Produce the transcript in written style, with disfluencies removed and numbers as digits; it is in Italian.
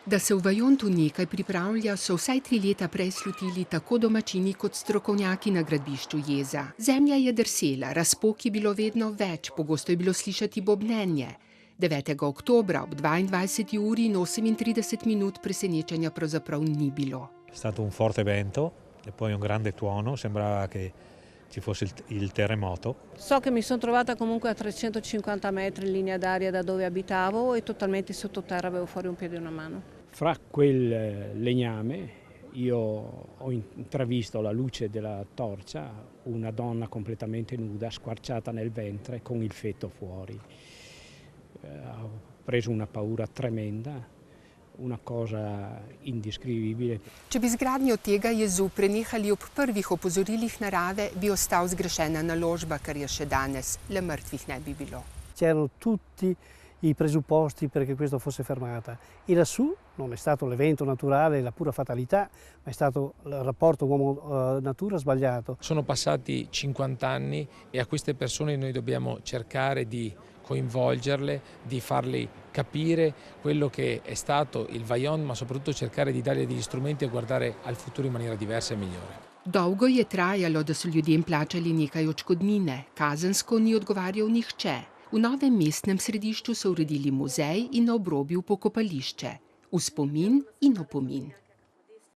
Da se v Vajontu nekaj pripravlja, so vsaj 3 leta prej slutili tako domačini kot strokovnjaki na gradbišču jeza. Zemlja je drsela, razpok je bilo vedno več, pogosto je bilo slišati bobnenje. 9. oktobra ob 22. uri in 38 minut presenečenja pravzaprav ni bilo. È stato un forte vento e poi un grande tuono, sembrava che ci fosse il terremoto. So che mi sono trovata comunque a 350 metri in linea d'aria da dove abitavo e totalmente sottoterra, avevo fuori un piede e una mano. Fra quel legname io ho intravisto alla luce della torcia una donna completamente nuda, squarciata nel ventre con il feto fuori. Ho preso una paura tremenda. Una cosa indescrivibile. Če bi zgradnjo tega jezu prenehali ob prvih opozorilih narave, bi ostal zgrešena naložba, kar je še danes, le mrtvih ne bi bilo. C'erano tutti i presupposti perché questo fosse fermata e lassù non è stato l'evento naturale, la pura fatalità, ma è stato il rapporto uomo-natura sbagliato. Sono passati 50 anni e a queste persone noi dobbiamo cercare di coinvolgerle, di farle capire quello che è stato il Vajont, ma soprattutto cercare di dargli degli strumenti e guardare al futuro in maniera diversa e migliore. Dolgo je trajalo, da so ljudem plačali nekaj odškodnine, kazensko ni odgovarjal nihče. V novem mestnem središču so uredili muzej in na obrobju pokopališče. V spomin in opomin.